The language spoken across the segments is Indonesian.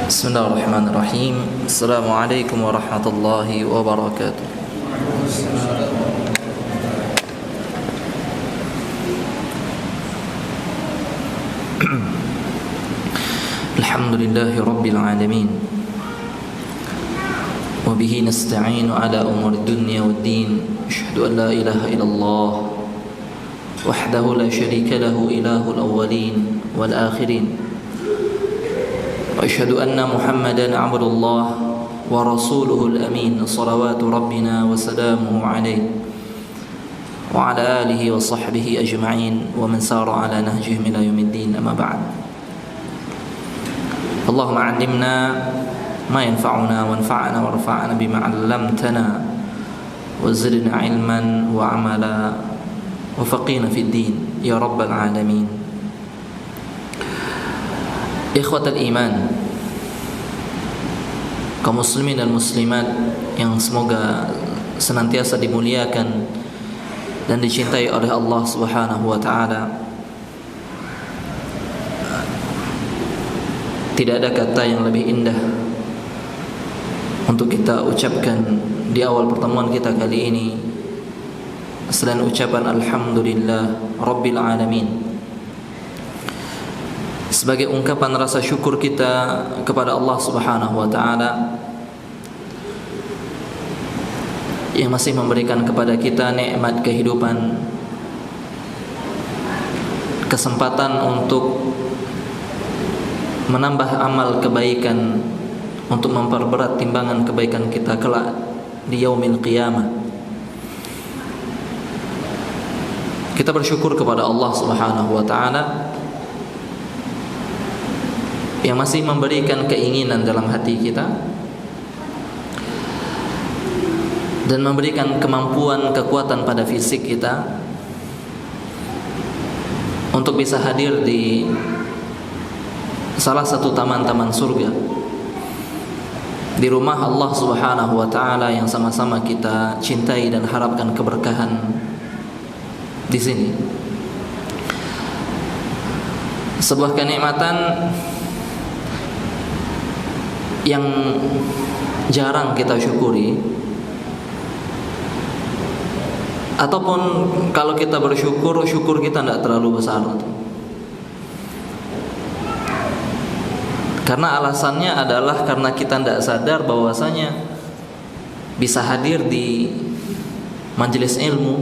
Bismillahirrahmanirrahim. Assalamualaikum warahmatullahi wabarakatuh. Alhamdulillahi rabbil alamin. Wa bihi nasta'inu ala umuri dunya waddin. Asyhadu an la ilaha illallah wahdahu la syarika lahu ilahul awwalin wal akhirin. وأشهد أن محمدا عبد الله ورسوله الأمين صلوات ربنا وسلامه عليه وعلى آله وصحبه أجمعين ومن سار على نهجهم إلى يوم الدين أما بعد اللهم علمنا ما ينفعنا وانفعنا وارفعنا بما علمتنا وزدنا علما وعملا وفقنا في الدين يا رب العالمين. Ikhwatal iman, kaum muslimin dan muslimat yang semoga senantiasa dimuliakan dan dicintai oleh Allah Subhanahu wa taala. Tidak ada kata yang lebih indah untuk kita ucapkan di awal pertemuan kita kali ini selain ucapan alhamdulillah rabbil alamin, sebagai ungkapan rasa syukur kita kepada Allah Subhanahu wa taala yang masih memberikan kepada kita nikmat kehidupan, kesempatan untuk menambah amal kebaikan, untuk memperberat timbangan kebaikan kita kelak di yaumil qiyamah. Kita bersyukur kepada Allah Subhanahu wa taala yang masih memberikan keinginan dalam hati kita dan memberikan kemampuan, kekuatan pada fisik kita untuk bisa hadir di salah satu taman-taman surga, di rumah Allah Subhanahu wa taala yang sama-sama kita cintai dan harapkan keberkahan di sini. Sebuah kenikmatan yang jarang kita syukuri, ataupun kalau kita bersyukur, syukur kita tidak terlalu besar. Karena alasannya adalah karena kita tidak sadar bahwasanya bisa hadir di majelis ilmu,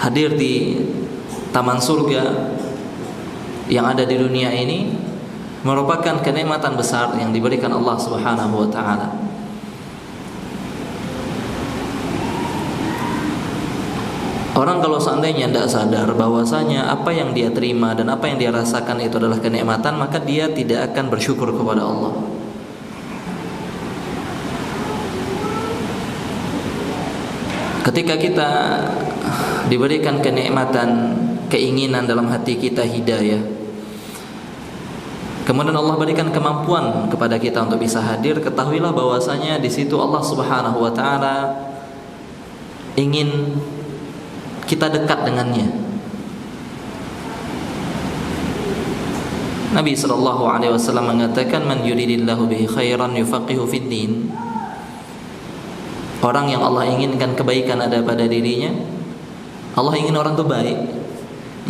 hadir di taman surga yang ada di dunia ini merupakan kenikmatan besar yang diberikan Allah Subhanahu wa taala. Orang kalau seandainya tidak sadar bahwasanya apa yang dia terima dan apa yang dia rasakan itu adalah kenikmatan, maka dia tidak akan bersyukur kepada Allah. Ketika kita diberikan kenikmatan, keinginan dalam hati kita hidayah, kemudian Allah berikan kemampuan kepada kita untuk bisa hadir, ketahuilah bahwasanya di situ Allah Subhanahu wa taala ingin kita dekat dengannya. Nabi sallallahu alaihi wasallam mengatakan, "Man yuridillahu bihi khairan yufaqihu fid din." Orang yang Allah inginkan kebaikan ada pada dirinya, Allah ingin orang itu baik,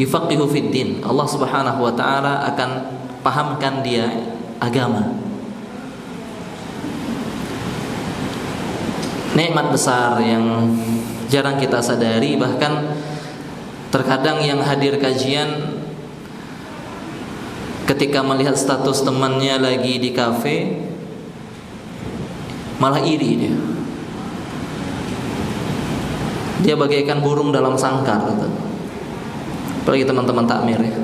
yufaqihu fid din. Allah Subhanahu wa taala akan pahamkan dia agama. Nikmat besar yang jarang kita sadari, bahkan terkadang yang hadir kajian ketika melihat status temannya lagi di kafe malah iri dia. Dia bagaikan burung dalam sangkar gitu. Apalagi teman-teman takmir ya.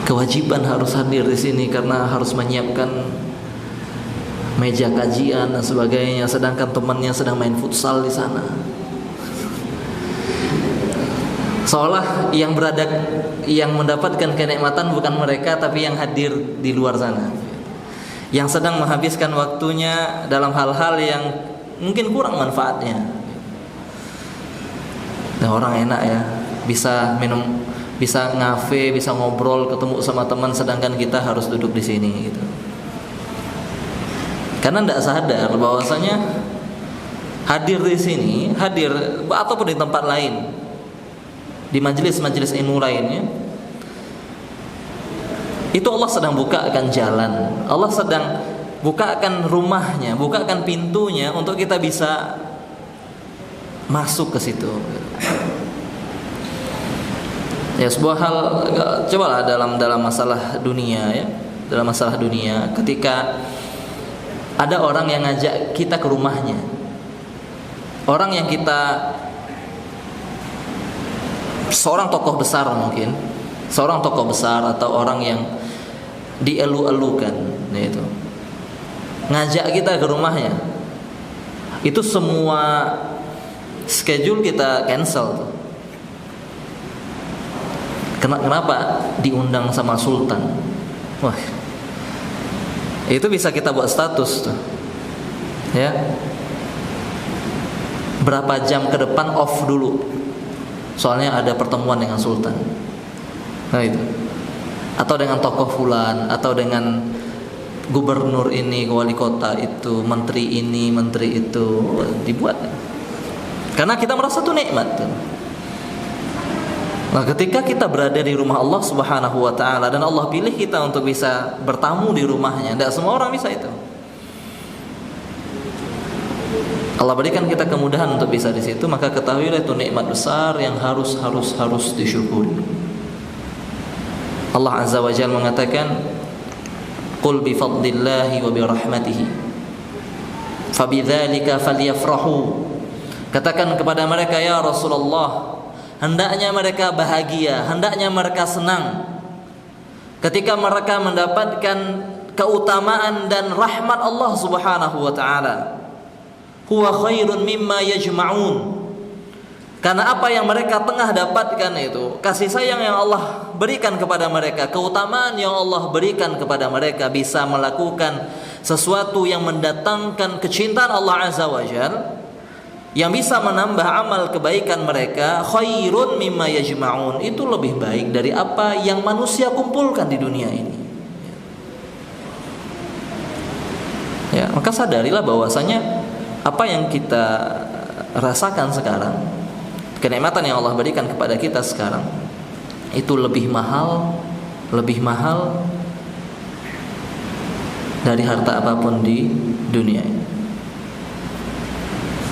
Kewajiban harus hadir di sini karena harus menyiapkan meja kajian dan sebagainya, sedangkan temannya sedang main futsal di sana. Seolah yang mendapatkan kenikmatan bukan mereka, tapi yang hadir di luar sana, yang sedang menghabiskan waktunya dalam hal-hal yang mungkin kurang manfaatnya. Nah, orang enak ya, bisa minum bisa ngafe, bisa ngobrol, ketemu sama teman, sedangkan kita harus duduk di sini gitu. Karena tidak sadar bahwasanya hadir di sini, hadir ataupun di tempat lain, di majelis-majelis ilmu lainnya, itu Allah sedang bukakan jalan, Allah sedang bukakan rumahnya, bukakan pintunya untuk kita bisa masuk ke situ. Ya, sebuah hal, cobalah dalam masalah dunia ya, dalam masalah dunia, ketika ada orang yang ngajak kita ke rumahnya, orang yang kita, seorang tokoh besar mungkin, seorang tokoh besar atau orang yang dielu-elukan, yaitu ngajak kita ke rumahnya, itu semua schedule kita cancel tuh. Kenapa? Diundang sama sultan. Wah, itu bisa kita buat status tuh, ya. Berapa jam ke depan off dulu, soalnya ada pertemuan dengan sultan. Nah itu. Atau dengan tokoh fulan, atau dengan gubernur ini, wali kota itu, menteri ini, menteri itu, dibuat. Karena kita merasa itu nikmat tuh. Nah, ketika kita berada di rumah Allah Subhanahu wa taala dan Allah pilih kita untuk bisa bertamu di rumahnya, tidak semua orang bisa itu. Allah berikan kita kemudahan untuk bisa di situ, maka ketahuilah itu nikmat besar yang harus disyukuri. Allah Azza wa Jalla mengatakan, "Qul bi fadlillahi wa bi rahmatihi fabidzalika falyafrahu." Katakan kepada mereka, ya Rasulullah, hendaknya mereka bahagia, hendaknya mereka senang ketika mereka mendapatkan keutamaan dan rahmat Allah Subhanahu wa taala. Huwa khairun mimma yajma'un. Karena apa yang mereka tengah dapatkan itu kasih sayang yang Allah berikan kepada mereka, keutamaan yang Allah berikan kepada mereka, bisa melakukan sesuatu yang mendatangkan kecintaan Allah Azza wa Jalla, yang bisa menambah amal kebaikan mereka, khairun mimma yajma'un, itu lebih baik dari apa yang manusia kumpulkan di dunia ini. Ya, maka sadarilah bahwasanya apa yang kita rasakan sekarang, kenikmatan yang Allah berikan kepada kita sekarang, itu lebih mahal dari harta apapun di dunia ini.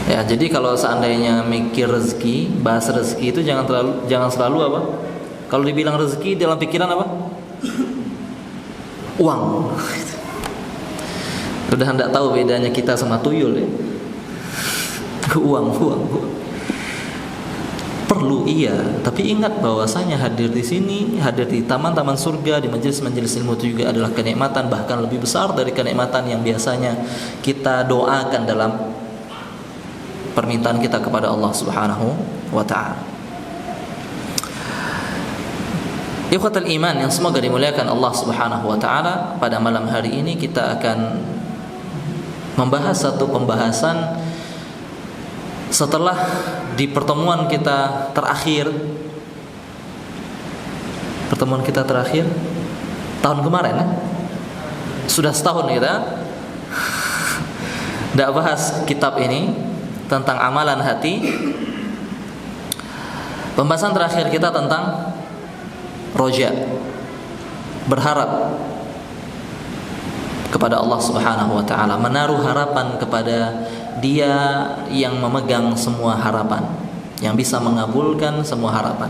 Ya, jadi kalau seandainya mikir rezeki, bahas rezeki itu jangan selalu apa? Kalau dibilang rezeki dalam pikiran apa? Uang. Sudah hendak tahu bedanya kita sama tuyul ya. Uang. Perlu iya, tapi ingat bahwasanya hadir di sini, hadir di taman-taman surga, di majelis-majelis ilmu itu juga adalah kenikmatan, bahkan lebih besar dari kenikmatan yang biasanya kita doakan dalam permintaan kita kepada Allah Subhanahu wa taala. Ikhwatul iman yang semoga dimuliakan Allah Subhanahu wa taala, pada malam hari ini kita akan membahas satu pembahasan setelah di pertemuan kita terakhir tahun kemarin ya? Sudah setahun kita tidak bahas kitab ini tentang amalan hati. Pembahasan terakhir kita tentang roja, berharap kepada Allah Subhanahu wa taala, menaruh harapan kepada Dia yang memegang semua harapan, yang bisa mengabulkan semua harapan.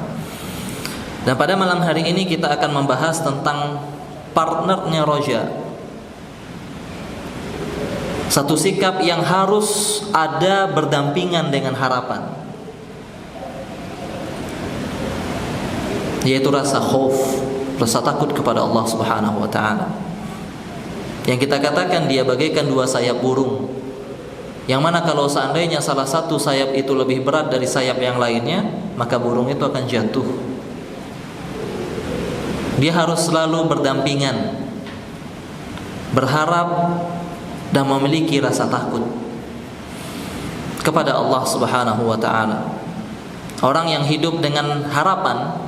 Dan pada malam hari ini kita akan membahas tentang partnernya roja, satu sikap yang harus ada berdampingan dengan harapan, yaitu rasa khauf, rasa takut kepada Allah Subhanahu wa taala. Yang kita katakan dia bagaikan dua sayap burung, yang mana kalau seandainya salah satu sayap itu lebih berat dari sayap yang lainnya, maka burung itu akan jatuh. Dia harus selalu berdampingan, berharap dan memiliki rasa takut kepada Allah Subhanahu wa taala. Orang yang hidup dengan harapan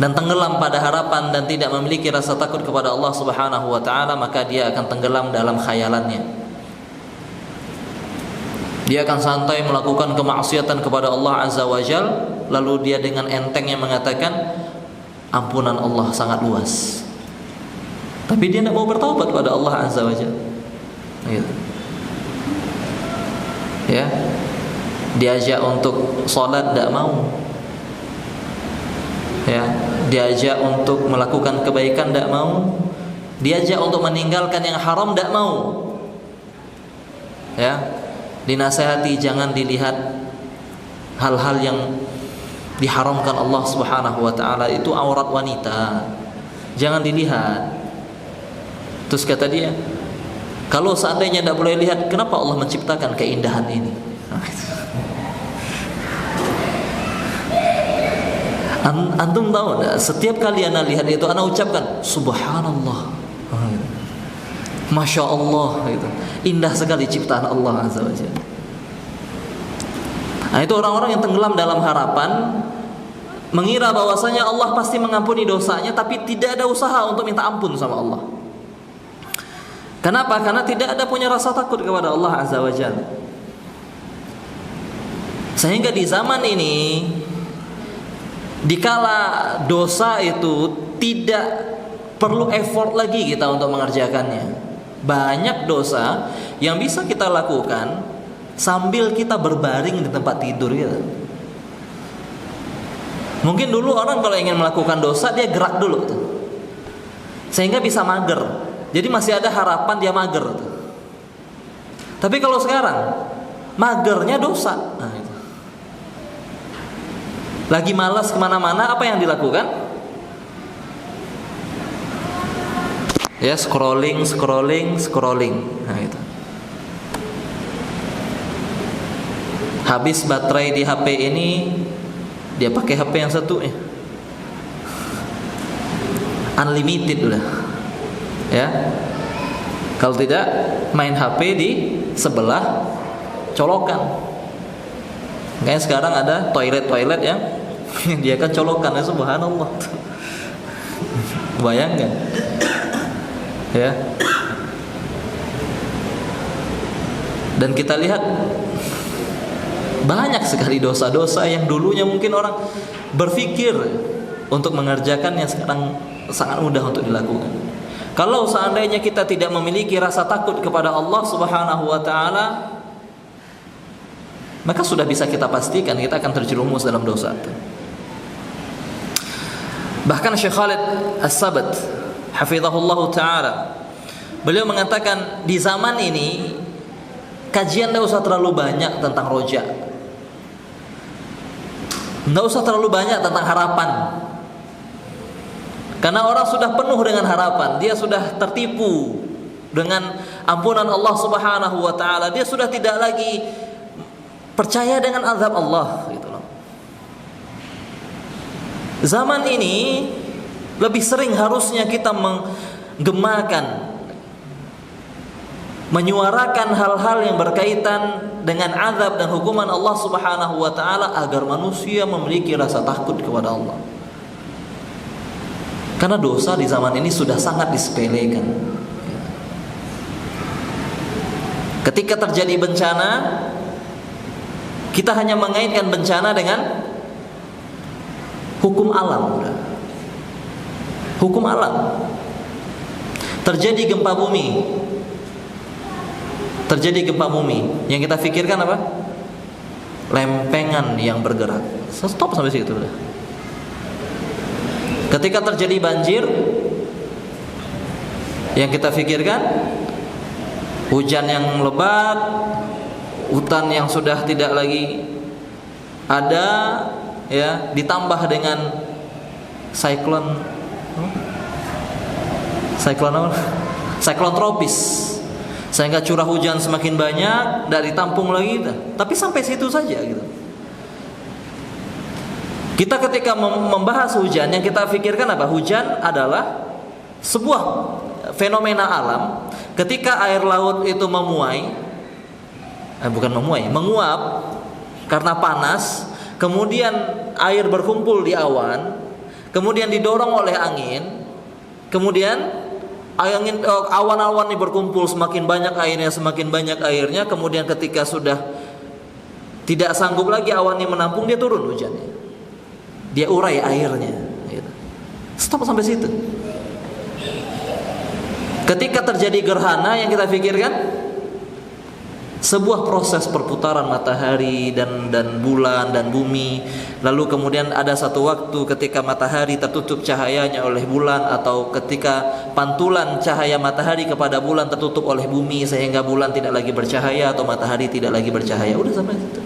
dan tenggelam pada harapan dan tidak memiliki rasa takut kepada Allah Subhanahu wa taala, maka dia akan tenggelam dalam khayalannya. Dia akan santai melakukan kemaksiatan kepada Allah Azza wa Jal, lalu dia dengan entengnya mengatakan ampunan Allah sangat luas. Tapi dia tidak mau bertaubat kepada Allah Azza wa Jal. Gitu. Ya. Diajak untuk sholat tidak mau. Ya, diajak untuk melakukan kebaikan tidak mau, diajak untuk meninggalkan yang haram tidak mau. Ya, dinasihati jangan dilihat hal-hal yang diharamkan Allah Subhanahu wa taala, itu aurat wanita, jangan dilihat. Terus kata dia, kalau seandainya tidak boleh lihat, kenapa Allah menciptakan keindahan ini? Antum tahu enggak, setiap kali ana lihat itu ana ucapkan subhanallah, masya Allah, gitu. Indah sekali ciptaan Allah Azza wa Jalla. Nah, itu orang-orang yang tenggelam dalam harapan, mengira bahwasanya Allah pasti mengampuni dosanya, tapi tidak ada usaha untuk minta ampun sama Allah. Kenapa? Karena tidak ada punya rasa takut kepada Allah Azza wa Jalla. Sehingga di zaman ini, dikala dosa itu tidak perlu effort lagi kita untuk mengerjakannya. Banyak dosa yang bisa kita lakukan sambil kita berbaring di tempat tidur gitu. Mungkin dulu orang kalau ingin melakukan dosa dia gerak dulu tuh, sehingga bisa mager. Jadi masih ada harapan dia mager tuh. Tapi kalau sekarang magernya dosa. Nah, itu. Lagi malas kemana-mana, apa yang dilakukan? Ya, scrolling. Nah, itu. Habis baterai di HP ini, dia pakai HP yang satu ya, unlimited udah. Ya. Kalau tidak, main HP di sebelah colokan. Kayak sekarang ada toilet yang dia kan colokan, ya subhanallah. Bayangkan. Ya. Dan kita lihat banyak sekali dosa-dosa yang dulunya mungkin orang berpikir untuk mengerjakannya, sekarang sangat mudah untuk dilakukan. Kalau seandainya kita tidak memiliki rasa takut kepada Allah Subhanahu wa taala, maka sudah bisa kita pastikan kita akan terjerumus dalam dosa itu. Bahkan Syekh Khalid As-Sabat hafizahullah taala, beliau mengatakan di zaman ini kajian tidak usah terlalu banyak tentang roja, tidak usah terlalu banyak tentang harapan. Karena orang sudah penuh dengan harapan, dia sudah tertipu dengan ampunan Allah Subhanahu wa taala, dia sudah tidak lagi percaya dengan azab Allah gitu loh. Zaman ini lebih sering harusnya kita menggemakan, menyuarakan hal-hal yang berkaitan dengan azab dan hukuman Allah Subhanahu wa taala agar manusia memiliki rasa takut kepada Allah. Karena dosa di zaman ini sudah sangat disepelekan. Ketika terjadi bencana, kita hanya mengaitkan bencana dengan hukum alam. Hukum alam. Terjadi gempa bumi. Terjadi gempa bumi. Yang kita pikirkan apa? Lempengan yang bergerak. Stop sampai situ udah. Ketika terjadi banjir, yang kita pikirkan hujan yang lebat, hutan yang sudah tidak lagi ada, ya, ditambah dengan siklon tropis, sehingga curah hujan semakin banyak, tidak ditampung lagi. Tapi sampai situ saja gitu. Kita ketika membahas hujan, yang kita pikirkan apa? Hujan adalah sebuah fenomena alam. Ketika air laut itu menguap karena panas, kemudian air berkumpul di awan, kemudian didorong oleh angin, kemudian awan-awan ini berkumpul, semakin banyak airnya, kemudian ketika sudah tidak sanggup lagi awan ini menampung, dia turun hujannya, dia urai airnya, gitu. Stop sampai situ. Ketika terjadi gerhana, yang kita pikirkan sebuah proses perputaran matahari dan bulan dan bumi. Lalu kemudian ada satu waktu ketika matahari tertutup cahayanya oleh bulan, atau ketika pantulan cahaya matahari kepada bulan tertutup oleh bumi, sehingga bulan tidak lagi bercahaya atau matahari tidak lagi bercahaya. Udah sampai situ.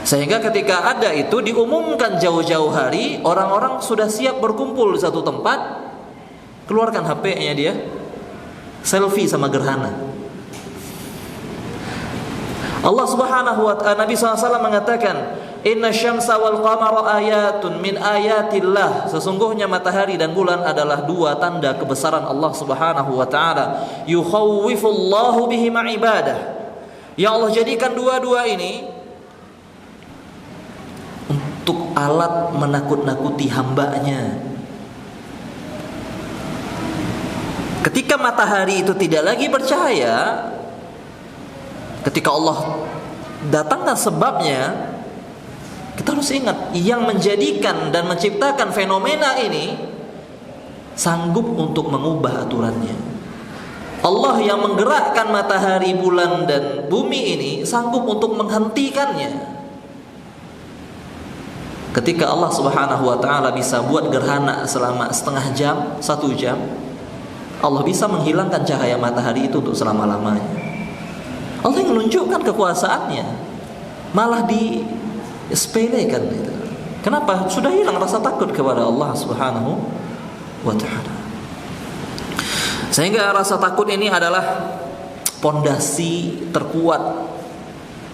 Sehingga ketika ada itu diumumkan jauh-jauh hari, orang-orang sudah siap berkumpul di satu tempat, keluarkan HP-nya dia, selfie sama gerhana. Allah Subhanahu wa ta'ala, Nabi SAW mengatakan, inna syamsa wal qamara ayatun min ayatillah, sesungguhnya matahari dan bulan adalah dua tanda kebesaran Allah Subhanahu wa ta'ala. Yukhawwifullahu bihima ibadah, ya Allah jadikan dua-dua ini untuk alat menakut-nakuti hambanya. Ketika matahari itu tidak lagi bercahaya, ketika Allah datangkan sebabnya, kita harus ingat, yang menjadikan dan menciptakan fenomena ini sanggup untuk mengubah aturannya. Allah yang menggerakkan matahari, bulan dan bumi ini sanggup untuk menghentikannya. Ketika Allah Subhanahu wa ta'ala bisa buat gerhana selama setengah jam, 1 jam, Allah bisa menghilangkan cahaya matahari itu untuk selama-lamanya. Allah yang menunjukkan kekuasaannya, malah disepelekan gitu. Kenapa? Sudah hilang rasa takut kepada Allah Subhanahu wa ta'ala. Sehingga rasa takut ini adalah pondasi terkuat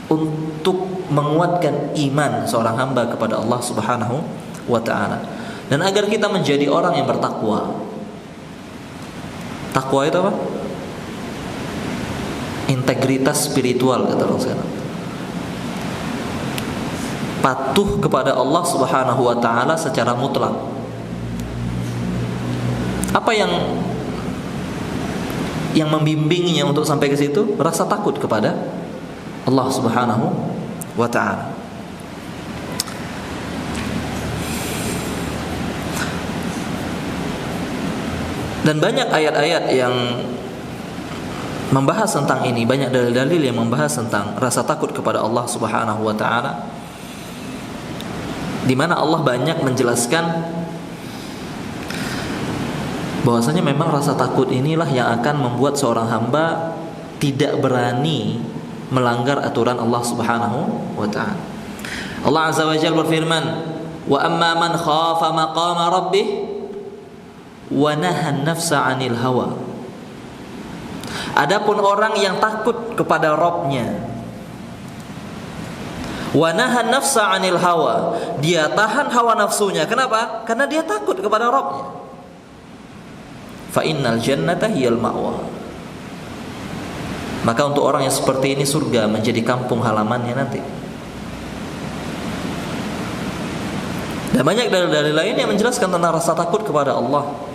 untuk menguatkan iman seorang hamba kepada Allah Subhanahu wa ta'ala, dan agar kita menjadi orang yang bertakwa. Takwa itu apa? Integritas spiritual, kata orang sekarang. Patuh kepada Allah Subhanahu wa ta'ala secara mutlak. Apa yang membimbingnya untuk sampai ke situ? Rasa takut kepada Allah Subhanahu wa ta'ala. Dan banyak ayat-ayat yang membahas tentang ini, banyak dalil-dalil yang membahas tentang rasa takut kepada Allah Subhanahu wa ta'ala, di mana Allah banyak menjelaskan bahwasanya memang rasa takut inilah yang akan membuat seorang hamba tidak berani melanggar aturan Allah Subhanahu wa ta'ala. Allah Azza wa Jalla berfirman, "Wa amma man khafa maqama rabbih wa nahan nafsa 'anil hawa." Adapun orang yang takut kepada Rabb-nya, wa nahan nafsa 'anil hawa, dia tahan hawa nafsunya. Kenapa? Karena dia takut kepada Rabb-nya. Fa innal jannata hiyal ma'wa. Maka untuk orang yang seperti ini, surga menjadi kampung halamannya nanti. Dan banyak dalil-dalil lain yang menjelaskan tentang rasa takut kepada Allah.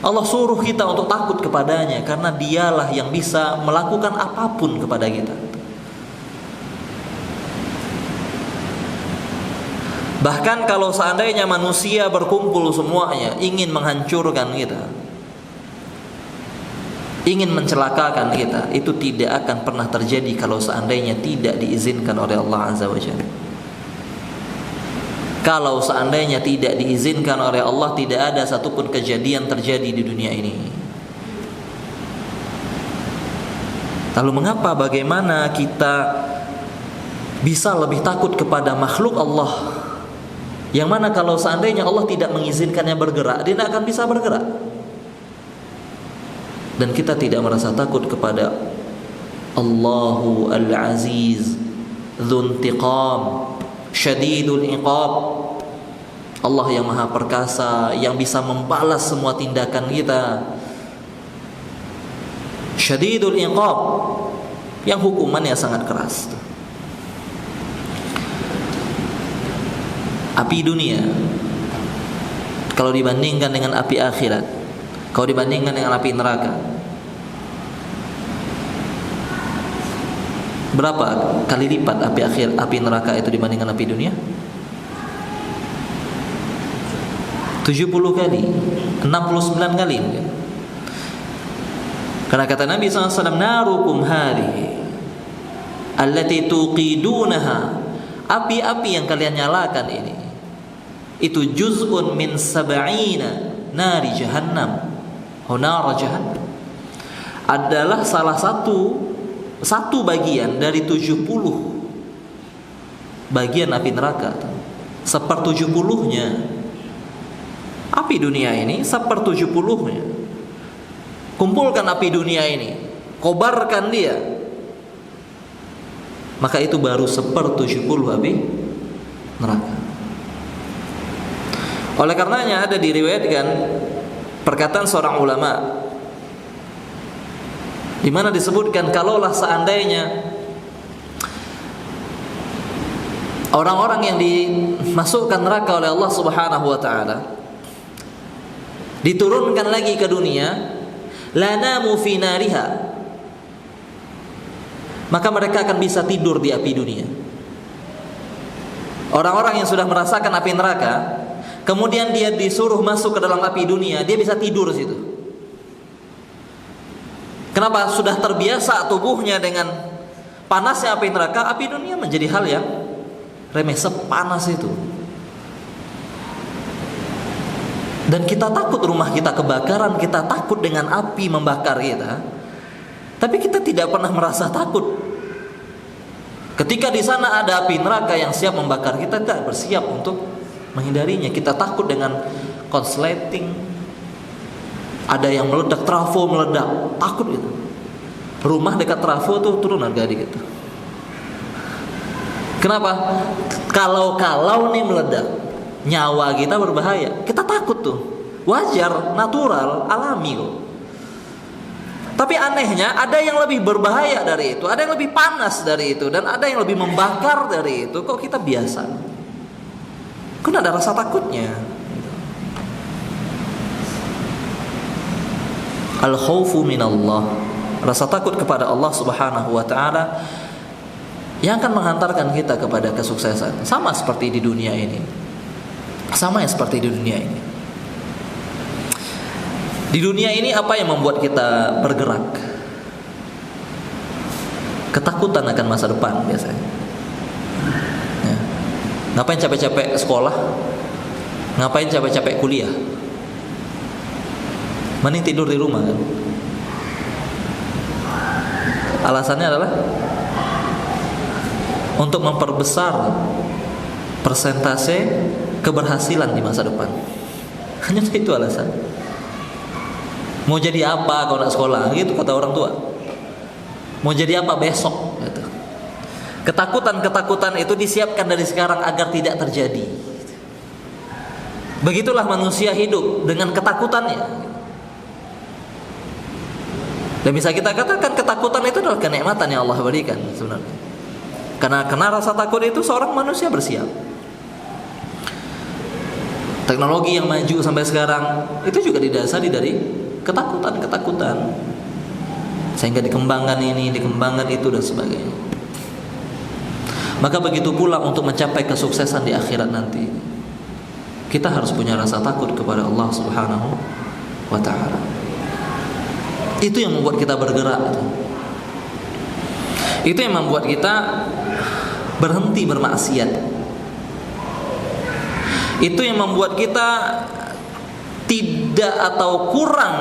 Allah suruh kita untuk takut kepadanya karena dialah yang bisa melakukan apapun kepada kita. Bahkan kalau seandainya manusia berkumpul semuanya ingin menghancurkan kita, ingin mencelakakan kita, itu tidak akan pernah terjadi kalau seandainya tidak diizinkan oleh Allah Azza wa Jalla. Kalau seandainya tidak diizinkan oleh Allah, tidak ada satupun kejadian terjadi di dunia ini. Lalu mengapa, bagaimana kita bisa lebih takut kepada makhluk Allah, yang mana kalau seandainya Allah tidak mengizinkannya bergerak, dia tidak akan bisa bergerak? Dan kita tidak merasa takut kepada Allahu Al-Aziz Dzuntiqam Syadidul Iqab, Allah yang maha perkasa, yang bisa membalas semua tindakan kita. Syadidul Iqab, yang hukumannya sangat keras. Api dunia, kalau dibandingkan dengan api akhirat, kalau dibandingkan dengan api neraka? Berapa kali lipat api neraka itu dibandingkan api dunia? 70 kali, 69 kali mungkin. Karena kata Nabi SAW, narukum hadhihi allati tuqidunaha, api-api yang kalian nyalakan ini, itu juz'un min sab'ina nari jahannam, nara jahannam, adalah salah satu bagian dari 70 bagian api neraka. 1/70-nya api dunia ini, 1/70-nya. Kumpulkan api dunia ini, kobarkan dia, maka itu baru 1/70 api neraka. Oleh karenanya ada diriwayatkan perkataan seorang ulama di mana disebutkan, kalaulah seandainya orang-orang yang dimasukkan neraka oleh Allah Subhanahu wa taala diturunkan lagi ke dunia, lanamu fi nariha, maka mereka akan bisa tidur di api dunia. Orang-orang yang sudah merasakan api neraka, kemudian dia disuruh masuk ke dalam api dunia, dia bisa tidur di situ. Kenapa? Sudah terbiasa tubuhnya dengan panasnya api neraka, api dunia menjadi hal yang remeh, sepanas itu. Dan kita takut rumah kita kebakaran, kita takut dengan api membakar kita. Tapi kita tidak pernah merasa takut ketika di sana ada api neraka yang siap membakar kita. Tidak bersiap untuk menghindarinya. Kita takut dengan konsleting, ada yang meledak, trafo meledak, takut gitu. Rumah dekat trafo tuh turun harga dikit. Kenapa? Kalau nih meledak, nyawa kita berbahaya, kita takut tuh. Wajar, natural, alami kok. Tapi anehnya ada yang lebih berbahaya dari itu, ada yang lebih panas dari itu, dan ada yang lebih membakar dari itu. Kok kita biasa? Kok ada rasa takutnya? Al-khawfu minallah, rasa takut kepada Allah Subhanahu wa taala yang akan menghantarkan kita kepada kesuksesan. Sama seperti di dunia ini. Di dunia ini apa yang membuat kita bergerak? Ketakutan akan masa depan biasanya. Ya. Ngapain capek-capek sekolah? Ngapain capek-capek kuliah? Mending tidur di rumah kan? Alasannya adalah untuk memperbesar persentase keberhasilan di masa depan. Hanya itu alasan. Mau jadi apa kalau nak sekolah? Gitu kata orang tua. Mau jadi apa besok? Gitu. Ketakutan itu disiapkan dari sekarang agar tidak terjadi. Begitulah manusia hidup dengan ketakutannya. Dan bisa kita katakan ketakutan itu adalah kenikmatan yang Allah berikan sebenarnya. Karena rasa takut itu seorang manusia bersiap. Teknologi yang maju sampai sekarang itu juga didasari dari ketakutan. Sehingga dikembangkan ini, dikembangkan itu dan sebagainya. Maka begitu pula untuk mencapai kesuksesan di akhirat nanti, kita harus punya rasa takut kepada Allah Subhanahu wa taala. Itu yang membuat kita bergerak. Itu yang membuat kita berhenti bermaksiat. Itu yang membuat kita tidak atau kurang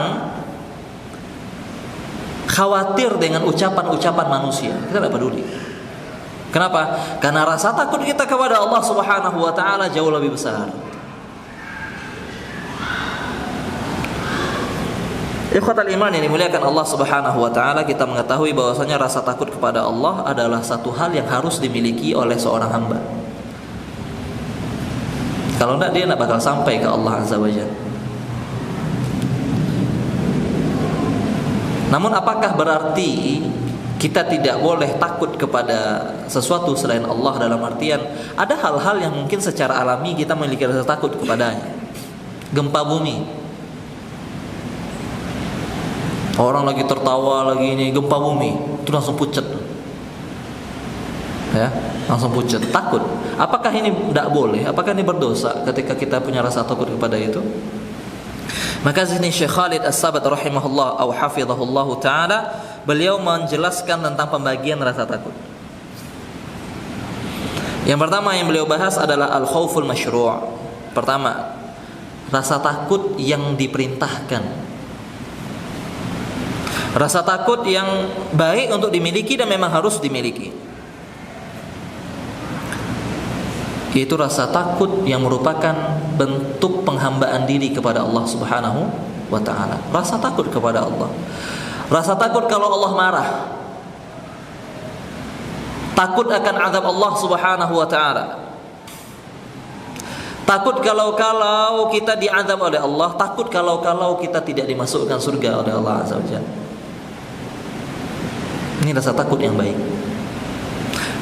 khawatir dengan ucapan-ucapan manusia. Kita tidak peduli. Kenapa? Karena rasa takut kita kepada Allah Subhanahu wa taala jauh lebih besar. Ikhwatal iman yang dimuliakan Allah Subhanahu wa taala, kita mengetahui bahwasanya rasa takut kepada Allah adalah satu hal yang harus dimiliki oleh seorang hamba. Kalau tidak, dia tidak bakal sampai ke Allah Azza wa Jalla. Namun apakah berarti kita tidak boleh takut kepada sesuatu selain Allah? Dalam artian ada hal-hal yang mungkin secara alami kita memiliki rasa takut kepadanya. gempa bumi. Orang lagi tertawa lagi ini gempa bumi, itu langsung pucat. Ya, langsung pucat, takut. Apakah ini tidak boleh? Apakah ini berdosa ketika kita punya rasa takut kepada itu? Maka sini Syekh Khalid As-Sabat rahimahullah atau hafizahullah taala, beliau menjelaskan tentang pembagian rasa takut. Yang pertama yang beliau bahas adalah al-khauful masyru'. Pertama, rasa takut yang diperintahkan. Rasa takut yang baik untuk dimiliki dan memang harus dimiliki. Yaitu rasa takut yang merupakan bentuk penghambaan diri kepada Allah Subhanahu wa taala. Rasa takut kepada Allah. Rasa takut kalau Allah marah. Takut akan azab Allah Subhanahu wa taala. Takut kalau kita diazab oleh Allah, takut kalau kita tidak dimasukkan surga oleh Allah Azza wa Jalla. Ini rasa takut yang baik.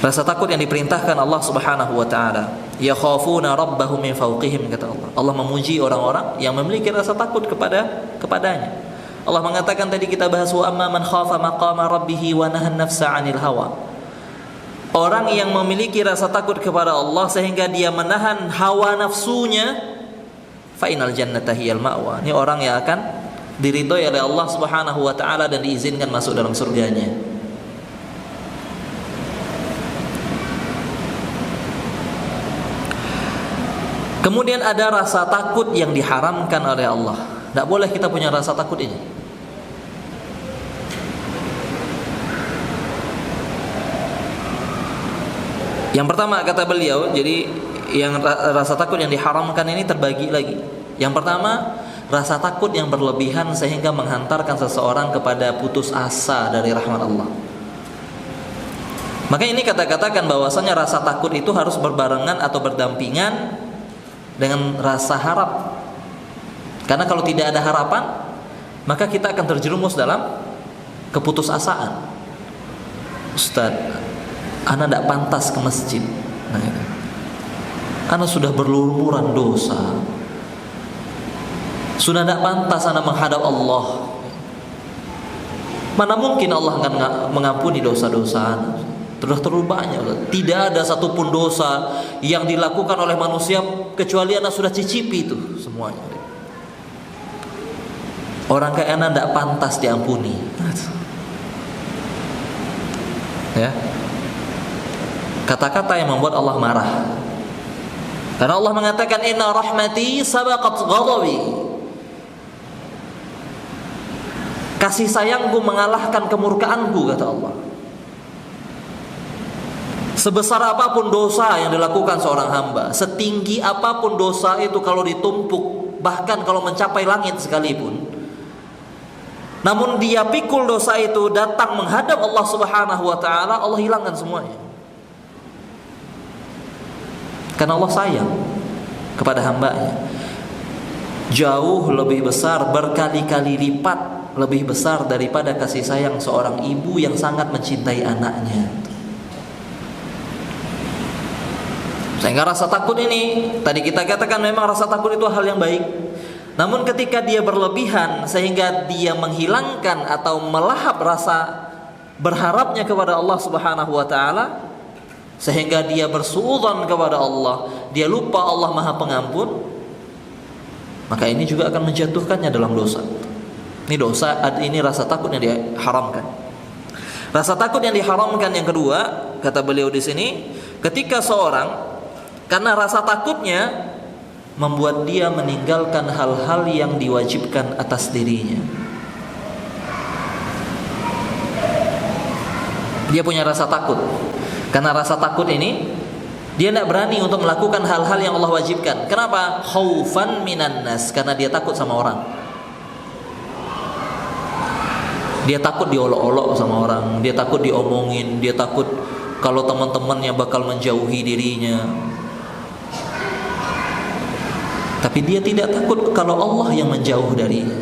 Rasa takut yang diperintahkan Allah Subhanahu wa taala. Yakhafuna rabbahum min fawqihim, kata Allah. Allah memuji orang-orang yang memiliki rasa takut kepadanya. Allah mengatakan, tadi kita bahas, wa amma man khafa maqama rabbih wa nahan nafsa 'anil hawa. Orang yang memiliki rasa takut kepada Allah sehingga dia menahan hawa nafsunya, fa innal jannata hiyal ma'wa. Ini orang yang akan diridhoi oleh Allah Subhanahu wa taala dan diizinkan masuk dalam surganya. Kemudian ada rasa takut yang diharamkan oleh Allah. Tidak boleh kita punya rasa takut ini. Yang pertama kata beliau, jadi yang rasa takut yang diharamkan ini terbagi lagi. Yang pertama, rasa takut yang berlebihan sehingga menghantarkan seseorang kepada putus asa dari rahmat Allah. Maka ini kata-katakan bahwasanya rasa takut itu harus berbarengan atau berdampingan dengan rasa harap. Karena kalau tidak ada harapan, maka kita akan terjerumus dalam keputusasaan. Ustaz, ana tidak pantas ke masjid. Nah, ana sudah berlumuran dosa. Sudah tidak pantas ana menghadap Allah. Mana mungkin Allah akan mengampuni dosa-dosa ana? Sudah terlalu banyak. Tidak ada satupun dosa yang dilakukan oleh manusia kecuali ana sudah cicipi itu semuanya. Orang kayak ana tidak pantas diampuni. Ya. Kata-kata yang membuat Allah marah. Karena Allah mengatakan, inna rahmati sabaqat ghadabi. Kasih sayangku mengalahkan kemurkaanku, kata Allah. Sebesar apapun dosa yang dilakukan seorang hamba, setinggi apapun dosa itu kalau ditumpuk, bahkan kalau mencapai langit sekalipun, namun dia pikul dosa itu datang menghadap Allah Subhanahu wa taala, Allah hilangkan semuanya. Karena Allah sayang kepada hambanya. Jauh lebih besar, berkali-kali lipat lebih besar daripada kasih sayang seorang ibu yang sangat mencintai anaknya. Sehingga rasa takut ini, tadi kita katakan memang rasa takut itu hal yang baik. Namun ketika dia berlebihan sehingga dia menghilangkan atau melahap rasa berharapnya kepada Allah Subhanahu wa taala, sehingga dia bersuudzon kepada Allah, dia lupa Allah Maha Pengampun, maka ini juga akan menjatuhkannya dalam dosa. Ini dosa, ini rasa takut yang diharamkan. Rasa takut yang diharamkan yang kedua, kata beliau di sini, ketika seorang karena rasa takutnya membuat dia meninggalkan hal-hal yang diwajibkan atas dirinya. Dia punya rasa takut. Karena rasa takut ini, dia tidak berani untuk melakukan hal-hal yang Allah wajibkan. Kenapa? Khaufan minan nas, karena dia takut sama orang. Dia takut diolok-olok sama orang, dia takut diomongin, dia takut kalau teman-temannya bakal menjauhi dirinya. Tapi dia tidak takut kalau Allah yang menjauh darinya.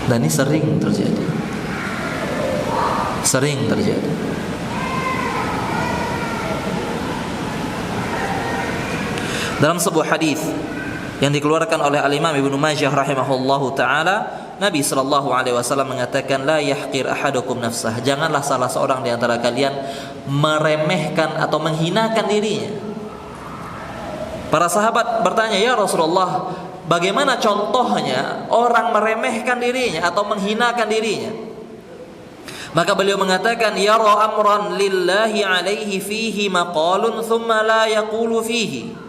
Dan ini sering terjadi. Sering terjadi. Dalam sebuah hadis yang dikeluarkan oleh Al-Imam Ibnu Majah rahimahullahu taala, Nabi sallallahu alaihi wasallam mengatakan, la yahqir ahadukum nafsah. Janganlah salah seorang di antara kalian meremehkan atau menghinakan dirinya. Para sahabat bertanya, "Ya Rasulullah, bagaimana contohnya orang meremehkan dirinya atau menghinakan dirinya?" Maka beliau mengatakan, "Yara amran lillahi alaihi fihi maqalun thumma la yaqulu fihi."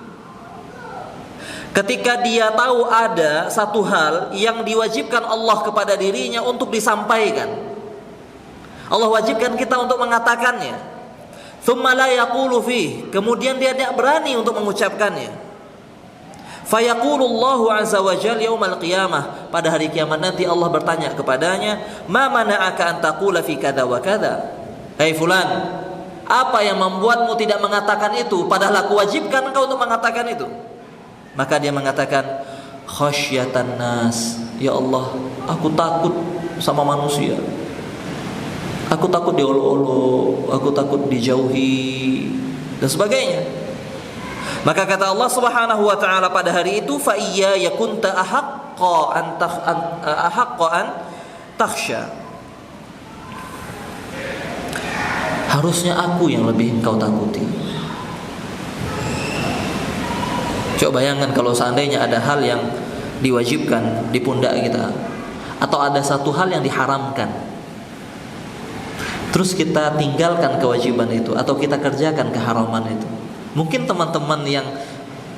Ketika dia tahu ada satu hal yang diwajibkan Allah kepada dirinya untuk disampaikan, Allah wajibkan kita untuk mengatakannya. Tsumma la yaqulu fih, kemudian dia tidak berani untuk mengucapkannya. Fayaqulullahu azza wa jalla yaumal qiyamah, pada hari kiamat nanti Allah bertanya kepadanya, "Ma mana'aka an taqula fi kadza wa kadza?" Hai fulan, apa yang membuatmu tidak mengatakan itu padahal aku wajibkan engkau untuk mengatakan itu? Maka dia mengatakan, khasyatan nas, ya Allah, aku takut sama manusia. Aku takut diolok-olok, aku takut dijauhi dan sebagainya. Maka kata Allah Subhanahu wa taala pada hari itu, fa iyya yakunta ahaqqa an takhsha. Harusnya aku yang lebih engkau takuti. Coba bayangkan kalau seandainya ada hal yang diwajibkan di pundak kita, atau ada satu hal yang diharamkan, terus kita tinggalkan kewajiban itu atau kita kerjakan keharaman itu. Mungkin teman-teman yang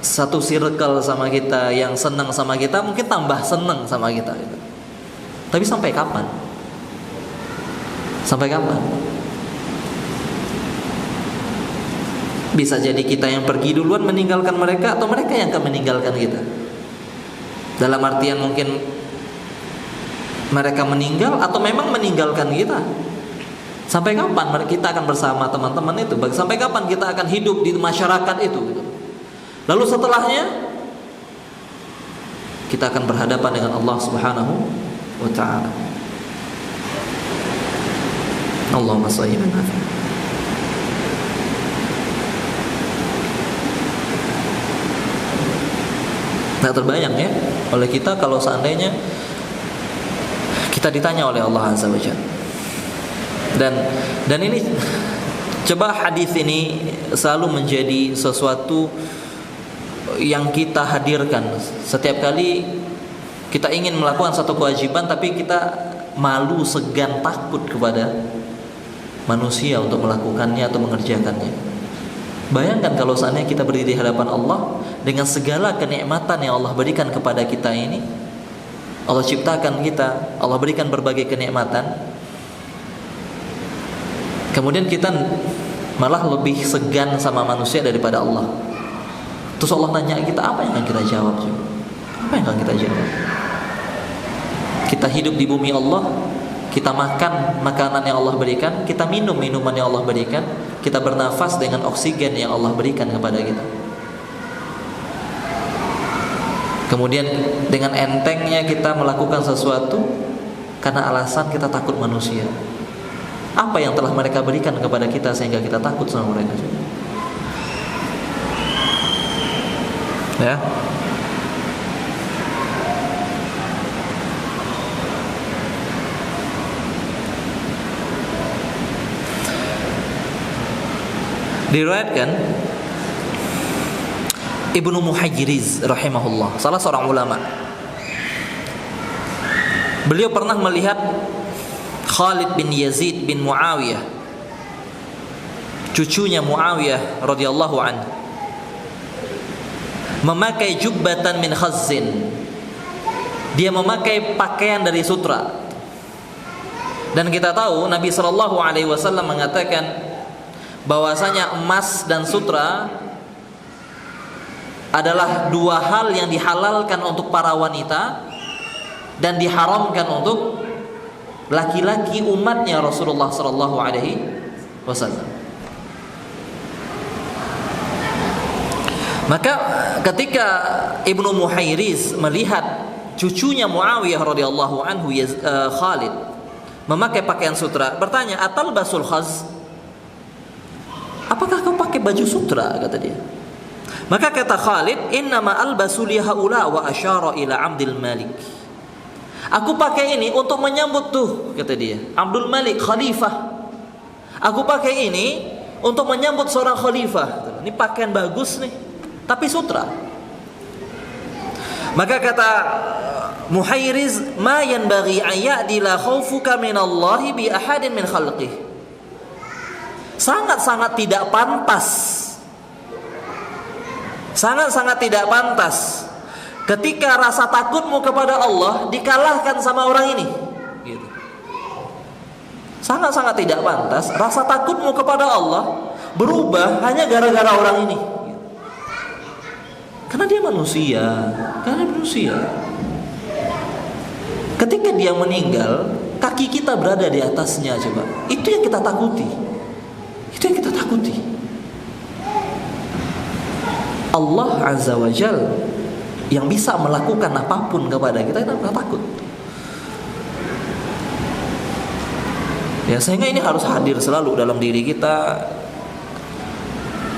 satu circle sama kita, yang senang sama kita, mungkin tambah senang sama kita gitu. Tapi sampai kapan? Sampai kapan? Bisa jadi kita yang pergi duluan meninggalkan mereka, atau mereka yang akan meninggalkan kita. Dalam artian mungkin mereka meninggal atau memang meninggalkan kita. Sampai kapan kita akan bersama teman-teman itu? Sampai kapan kita akan hidup di masyarakat itu? Lalu setelahnya kita akan berhadapan dengan Allah Subhanahu wa ta'ala. Allahumma shalli ala Muhammad. Nah, terbayang ya oleh kita kalau seandainya kita ditanya oleh Allah Azza wa Jalla. Dan ini coba hadis ini selalu menjadi sesuatu yang kita hadirkan setiap kali kita ingin melakukan satu kewajiban, tapi kita malu, segan, takut kepada manusia untuk melakukannya atau mengerjakannya. Bayangkan kalau seandainya kita berdiri di hadapan Allah dengan segala kenikmatan yang Allah berikan kepada kita ini. Allah ciptakan kita, Allah berikan berbagai kenikmatan. Kemudian kita malah lebih segan sama manusia daripada Allah. Terus Allah tanya kita, apa yang akan kita jawab? Apa yang akan kita jawab? Kita hidup di bumi Allah, kita makan makanan yang Allah berikan, kita minum minuman yang Allah berikan, kita bernafas dengan oksigen yang Allah berikan kepada kita. Kemudian dengan entengnya kita melakukan sesuatu karena alasan kita takut manusia. Apa yang telah mereka berikan kepada kita sehingga kita takut sama mereka? Ya. Diriwayatkan Ibnu Muhajiriz rahimahullah, salah seorang ulama, beliau pernah melihat Khalid bin Yazid bin Muawiyah, cucunya Muawiyah radhiyallahu anhu, memakai jubbatan min khazzin. Dia memakai pakaian dari sutra. Dan kita tahu Nabi sallallahu alaihi wasallam mengatakan bahwasanya emas dan sutra adalah dua hal yang dihalalkan untuk para wanita dan diharamkan untuk laki-laki umatnya Rasulullah sallallahu alaihi wasallam. Maka ketika Ibnu Muhairiz melihat cucunya Muawiyah radhiyallahu anhu, Khalid, memakai pakaian sutra, bertanya, "Atalbasul khaz?" Apakah kau pakai baju sutra? Kata dia. Maka kata Khalid, innama albasu li haula wa asyara ila Abdul Malik. Aku pakai ini untuk menyambut tuh, kata dia, Abdul Malik khalifah. Aku pakai ini untuk menyambut seorang khalifah. Ini pakaian bagus nih, tapi sutra. Maka kata Muhairiz, ma yanbaghi an ya'dila khaufuka minallahi bi ahadin min khalqih. Sangat-sangat tidak pantas. Sangat-sangat tidak pantas ketika rasa takutmu kepada Allah dikalahkan sama orang ini. Gitu. Sangat-sangat tidak pantas rasa takutmu kepada Allah berubah hanya gara-gara orang ini. Gitu. Karena dia manusia, Ketika dia meninggal, kaki kita berada di atasnya, coba. Itu yang kita takuti. Allah Azza wa Jal yang bisa melakukan apapun kepada kita nggak takut. Ya, sehingga ini harus hadir selalu dalam diri kita.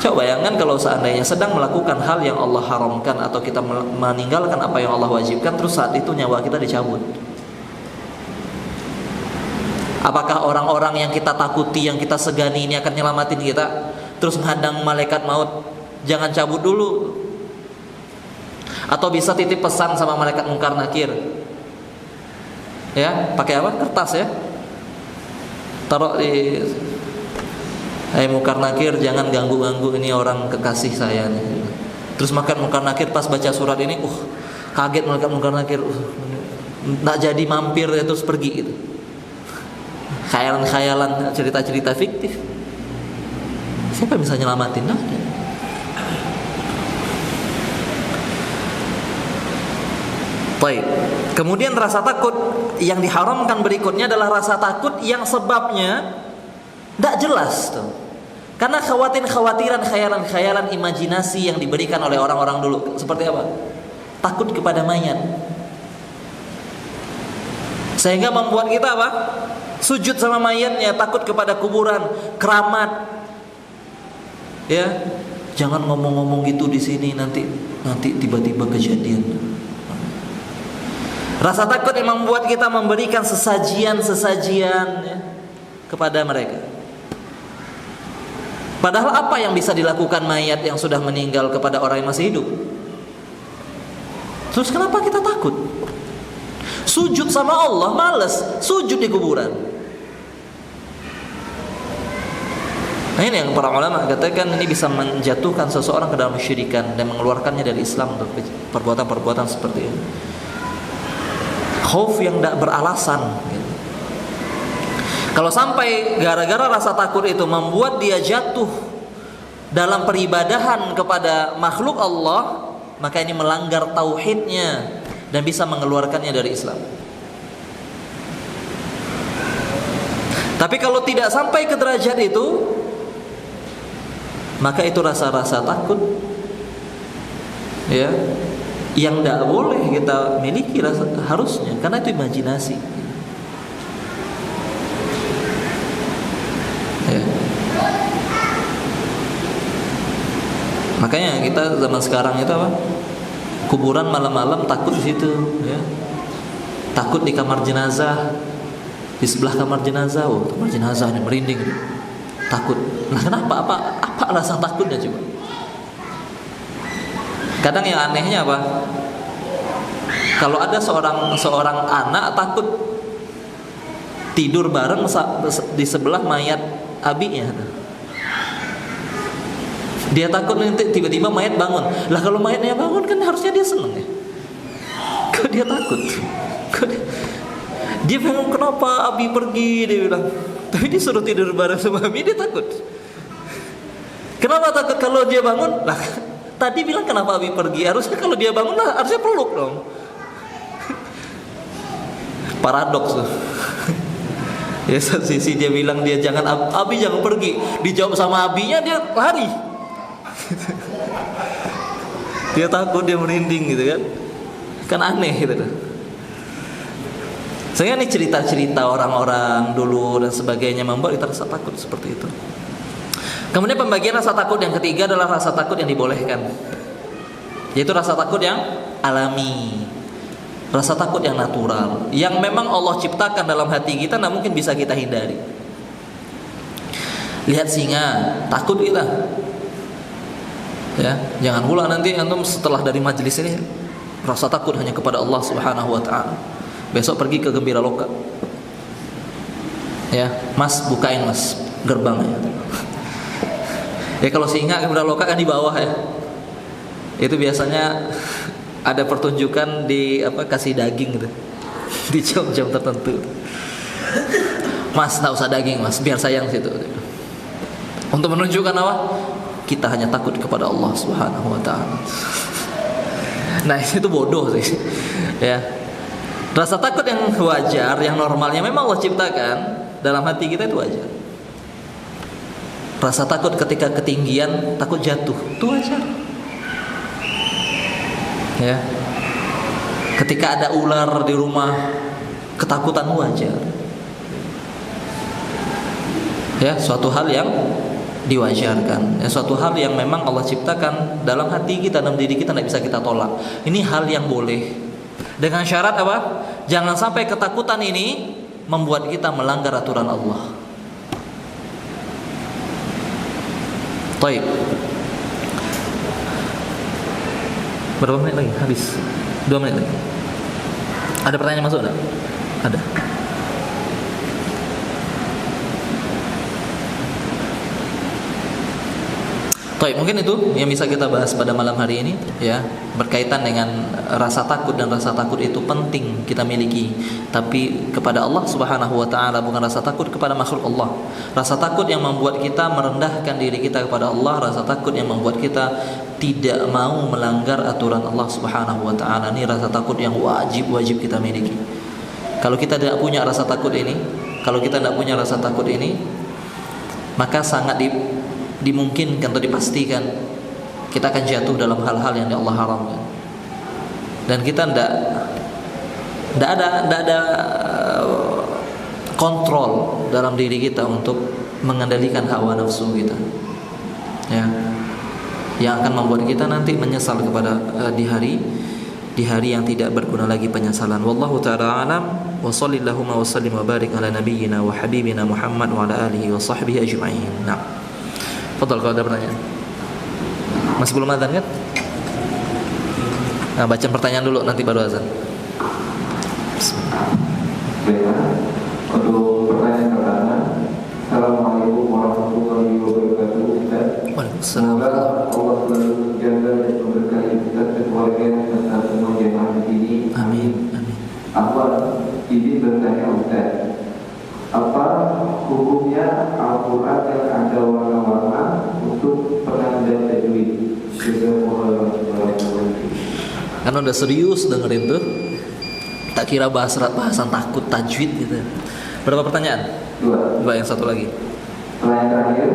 Coba bayangkan kalau seandainya sedang melakukan hal yang Allah haramkan atau kita meninggalkan apa yang Allah wajibkan, terus saat itu nyawa kita dicabut. Apakah orang-orang yang kita takuti, yang kita segani ini akan nyelamatin kita? Terus menghadang malaikat maut, jangan cabut dulu. Atau bisa titip pesan sama malaikat Munkar Nakir. Ya, pakai apa? Kertas ya. Taruh di, hai Munkar Nakir, jangan ganggu-ganggu ini orang kekasih saya nih. Terus makan Munkar Nakir pas baca surat ini, kaget malaikat Munkar Nakir, nggak jadi mampir ya, terus pergi gitu. Khayalan-khayalan, cerita-cerita fiktif. Siapa yang bisa nyelamatin? Nggak ada. Baik. Kemudian rasa takut yang diharamkan berikutnya adalah rasa takut yang sebabnya tidak jelas tuh. Karena khawatiran, khayalan-khayalan, imajinasi yang diberikan oleh orang-orang dulu. Seperti apa? Takut kepada mayat. Sehingga membuat kita apa? Sujud sama mayatnya, takut kepada kuburan, keramat. Ya, jangan ngomong-ngomong gitu di sini, nanti tiba-tiba kejadian. Rasa takut yang membuat kita memberikan sesajian ya, kepada mereka. Padahal apa yang bisa dilakukan mayat yang sudah meninggal kepada orang yang masih hidup? Terus kenapa kita takut? Sujud sama Allah males, sujud di kuburan. Nah, ini yang para ulama katakan ini bisa menjatuhkan seseorang ke dalam kesyirikan dan mengeluarkannya dari Islam untuk perbuatan-perbuatan seperti ini. Khauf yang tidak beralasan. Kalau sampai gara-gara rasa takut itu membuat dia jatuh dalam peribadahan kepada makhluk Allah, maka ini melanggar tauhidnya dan bisa mengeluarkannya dari Islam. Tapi kalau tidak sampai ke derajat itu, maka itu rasa-rasa takut ya yang tidak boleh kita miliki harusnya, karena itu imajinasi ya. Makanya kita zaman sekarang itu apa? Kuburan malam-malam takut di situ ya. Takut di kamar jenazah, di sebelah kamar jenazah, kamar jenazah ini merinding gitu. Takut. Nah, kenapa? Apa alasan takutnya coba? Kadang yang anehnya apa? Kalau ada seorang anak takut tidur bareng di sebelah mayat abinya. Dia takut nanti tiba-tiba mayat bangun. Lah kalau mayatnya bangun kan harusnya dia seneng ya. Kok dia takut? Dia bingung kenapa abi pergi, dia bilang. Tapi disuruh tidur bareng sama abi, dia takut. Kenapa takut kalau dia bangun? Lah tadi bilang kenapa abi pergi? Harusnya kalau dia bangun lah harusnya peluk dong. Paradoks tuh. Ya satu sisi dia bilang dia jangan abi jangan pergi, dijawab sama abinya dia lari. Dia takut, dia merinding gitu kan. Kan aneh gitu kan. Sehingga ini cerita-cerita orang-orang dulu dan sebagainya membuat kita rasa takut seperti itu. Kemudian pembagian rasa takut yang ketiga adalah rasa takut yang dibolehkan. Yaitu rasa takut yang alami, rasa takut yang natural, yang memang Allah ciptakan dalam hati kita, tidak mungkin bisa kita hindari. Lihat singa, takut kita. Ya, jangan pula nanti antum setelah dari majelis ini rasa takut hanya kepada Allah Subhanahu wa taala. Besok pergi ke Gembira Loka. Ya, Mas bukain Mas gerbangnya. Ya kalau singa Gembira Loka kan di bawah ya. Itu biasanya ada pertunjukan di kasih daging gitu. Di jam-jam tertentu. Mas, tak usah daging Mas, biar sayang situ. Untuk menunjukkan apa? Kita hanya takut kepada Allah Subhanahu wa taala. Nah, itu bodoh sih. Ya. Rasa takut yang wajar, yang normalnya memang Allah ciptakan dalam hati kita itu wajar. Rasa takut ketika ketinggian, takut jatuh, itu wajar. Ya. Ketika ada ular di rumah, ketakutan wajar. Ya, suatu hal yang diwajarkan. Ya, suatu hal yang memang Allah ciptakan dalam hati kita, dalam diri kita, tidak bisa kita tolak. Ini hal yang boleh. Dengan syarat apa? Jangan sampai ketakutan ini membuat kita melanggar aturan Allah. Baik. Berapa menit lagi? Habis 2 menit lagi. Ada pertanyaan masuk enggak? Ada. Baik, mungkin itu yang bisa kita bahas pada malam hari ini, ya, berkaitan dengan rasa takut, dan rasa takut itu penting kita miliki, tapi kepada Allah Subhanahu wa taala, bukan rasa takut kepada makhluk Allah. Rasa takut yang membuat kita merendahkan diri kita kepada Allah, rasa takut yang membuat kita tidak mau melanggar aturan Allah Subhanahu wa taala. Ini rasa takut yang wajib kita miliki. Kalau kita tidak punya rasa takut ini, maka sangat dimungkinkan atau dipastikan kita akan jatuh dalam hal-hal yang Allah haramkan, dan kita tidak ada kontrol dalam diri kita untuk mengendalikan hawa nafsu kita, ya, yang akan membuat kita nanti menyesal kepada di hari yang tidak berguna lagi penyesalan. Wallahu ta'ala alam, wa sallallahu wa sallim wa barik ala nabiyyina wa habibina Muhammad wa ala alihi wa sahbihi ajma'in. Nah, Fadal, kalau ada pertanyaan. Masih belum azan kan? Nah, baca pertanyaan dulu, nanti baru azan. Untuk pertanyaan pertama, Assalamualaikum warahmatullahi wabarakatuh. Waalaikumsalam. Semoga Allah selalu menjaga dan memberkahi kita keluarga serta semua jemaah di sini. Amin. Amin. Awal izin bertanya Ustaz, apa hukumnya Al-Quran yang ada warna-warna untuk penanda tajwid? Karena udah serius dengerin tuh, tak kira bahasan takut tajwid gitu. Berapa pertanyaan? Dua, yang satu lagi. Pertanyaan terakhir,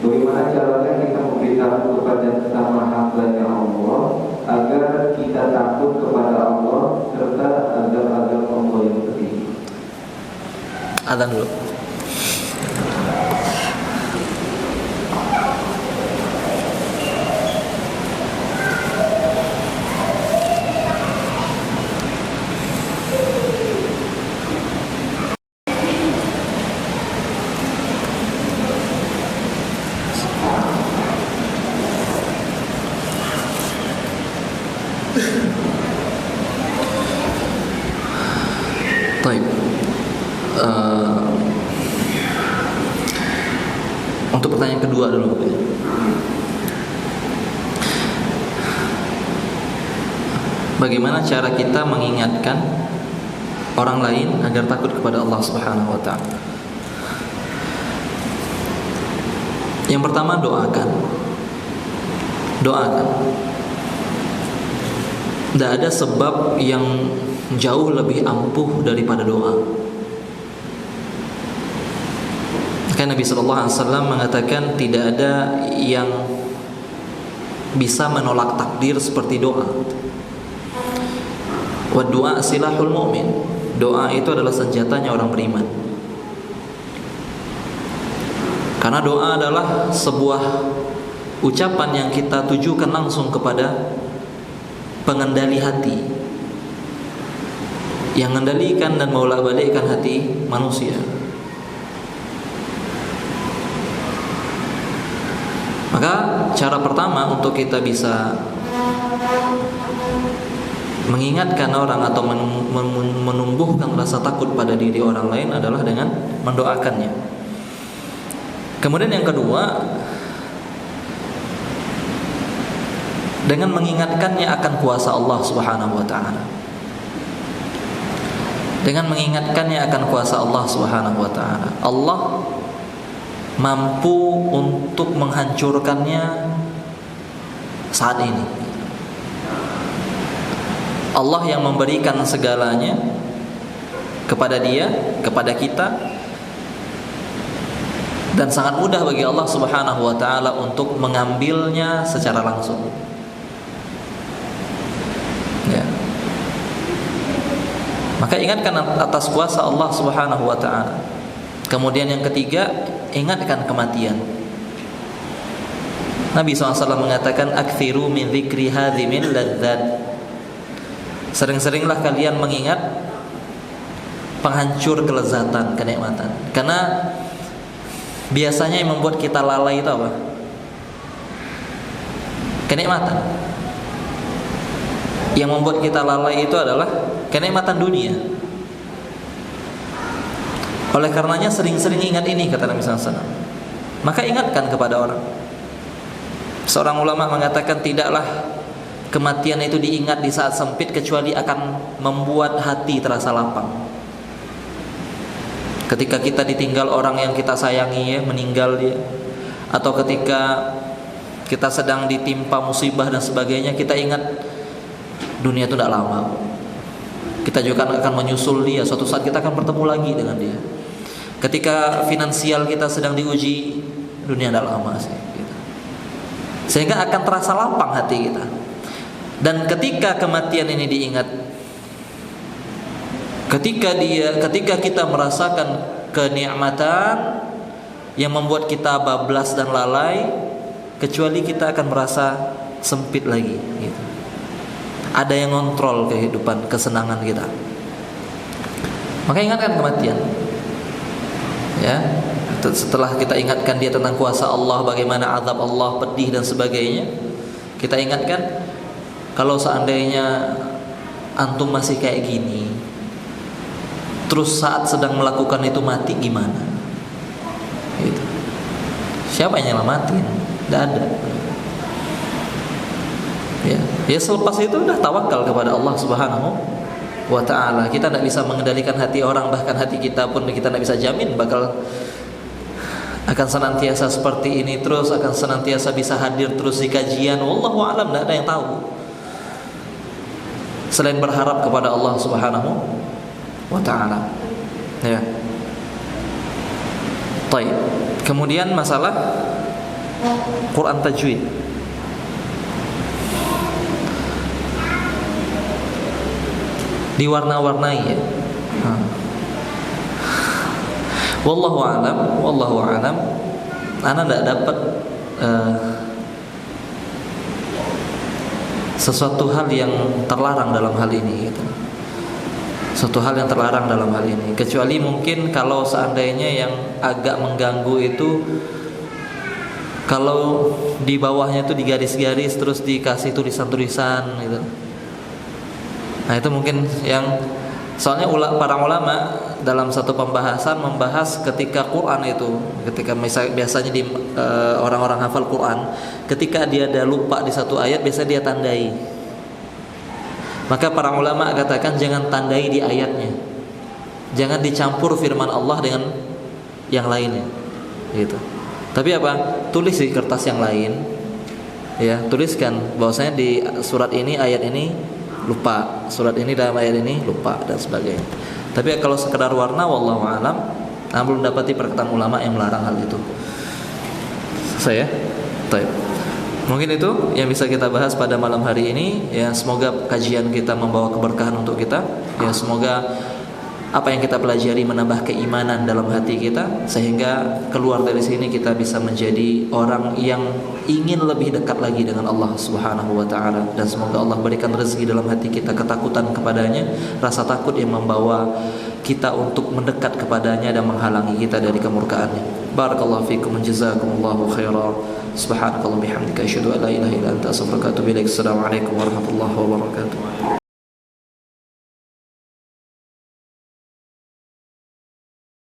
bagaimana caranya kita memberitahu kepada sesama hamba-Nya Allah agar kita takut kepada Allah serta azab-azab Allah yang pedih? Azan dulu. Baik. Untuk pertanyaan kedua dulu. Bagaimana cara kita mengingatkan orang lain agar takut kepada Allah Subhanahu wa taala? Yang pertama, doakan. Tidak ada sebab yang jauh lebih ampuh daripada doa. Karena Nabi SAW mengatakan tidak ada yang bisa menolak takdir seperti doa. Wa du'a silahul mu'min. Doa itu adalah senjatanya orang beriman. Karena doa adalah sebuah ucapan yang kita tujukan langsung kepada pengendali hati, yang mengendalikan dan membolak-balikkan hati manusia. Maka cara pertama untuk kita bisa mengingatkan orang atau menumbuhkan rasa takut pada diri orang lain adalah dengan mendoakannya. Kemudian yang kedua, dengan mengingatkannya akan kuasa Allah Subhanahu wa taala. Dengan mengingatkannya akan kuasa Allah Subhanahu wa taala. Allah mampu untuk menghancurkannya saat ini. Allah yang memberikan segalanya kepada dia, kepada kita, dan sangat mudah bagi Allah Subhanahu wa taala untuk mengambilnya secara langsung. Ya. Maka ingatkan atas kuasa Allah Subhanahu wa taala. Kemudian yang ketiga, ingatkan kematian. Nabi SAW mengatakan, "Aktsiru min dzikri hadzimil ladzat." Sering-seringlah kalian mengingat penghancur kelezatan, kenikmatan. Karena biasanya yang membuat kita lalai itu apa? Kenikmatan. Yang membuat kita lalai itu adalah kenikmatan dunia. Oleh karenanya sering-sering ingat ini, kata Nabi SAW. Maka ingatkan kepada orang. Seorang ulama mengatakan, tidaklah kematian itu diingat di saat sempit kecuali akan membuat hati terasa lapang. Ketika kita ditinggal orang yang kita sayangi, ya, meninggal dia, atau ketika kita sedang ditimpa musibah dan sebagainya, kita ingat dunia itu tidak lama. Kita juga akan menyusul dia, suatu saat kita akan bertemu lagi dengan dia. Ketika finansial kita sedang diuji, dunia tidak lama sih, gitu. Sehingga akan terasa lapang hati kita. Dan ketika kematian ini diingat, ketika kita merasakan kenikmatan yang membuat kita bablas dan lalai, kecuali kita akan merasa sempit lagi, gitu. Ada yang ngontrol kehidupan, kesenangan kita. Maka ingatkan kematian. Ya, setelah kita ingatkan dia tentang kuasa Allah, bagaimana azab Allah, pedih dan sebagainya, kita ingatkan, kalau seandainya antum masih kayak gini, terus saat sedang melakukan itu mati, gimana? Gitu. Siapa yang nyelamatin? Tidak ada. Ya selepas itu udah tawakal kepada Allah Subhanahu wa ta'ala. Kita tidak bisa mengendalikan hati orang, bahkan hati kita pun kita tidak bisa jamin bakal akan senantiasa seperti ini terus, akan senantiasa bisa hadir terus di kajian. Wallahu a'lam, tidak ada yang tahu selain berharap kepada Allah Subhanahu wa ta'ala. Ya. Baik. Kemudian masalah Quran tajwid. Diwarna-warnai, ya. Wallahu a'lam. Ana tidak dapat sesuatu hal yang terlarang dalam hal ini, gitu. Suatu hal yang terlarang dalam hal ini, kecuali mungkin kalau seandainya yang agak mengganggu itu kalau di bawahnya itu digaris-garis terus dikasih tulisan-tulisan, gitu. Nah itu mungkin yang, soalnya para ulama dalam satu pembahasan membahas ketika Quran itu, ketika biasanya di orang-orang hafal Quran, ketika dia ada lupa di satu ayat biasanya dia tandai. Maka para ulama katakan jangan tandai di ayatnya, jangan dicampur firman Allah dengan yang lainnya, gitu. Tapi apa? Tulis di kertas yang lain, ya, tuliskan bahwasanya di surat ini ayat ini lupa, surat ini dalam ayat ini lupa dan sebagainya. Tapi kalau sekedar warna, wallahu alam, belum dapati perkataan ulama yang melarang hal itu. Saya, baik. Mungkin itu yang bisa kita bahas pada malam hari ini. Ya, semoga kajian kita membawa keberkahan untuk kita. Ya, semoga apa yang kita pelajari menambah keimanan dalam hati kita, sehingga keluar dari sini kita bisa menjadi orang yang ingin lebih dekat lagi dengan Allah Subhanahu wa taala. Dan semoga Allah berikan rezeki dalam hati kita ketakutan kepadanya, rasa takut yang membawa kita untuk mendekat kepadanya dan menghalangi kita dari kemurkaannya. Barakallahu fikum, jazakumullahu khairan. Subhanakallahumma bihamdika asyhadu an la ilaha illa anta astaghfiruka wa atubu ilaik. Assalamualaikum warahmatullahi wabarakatuh.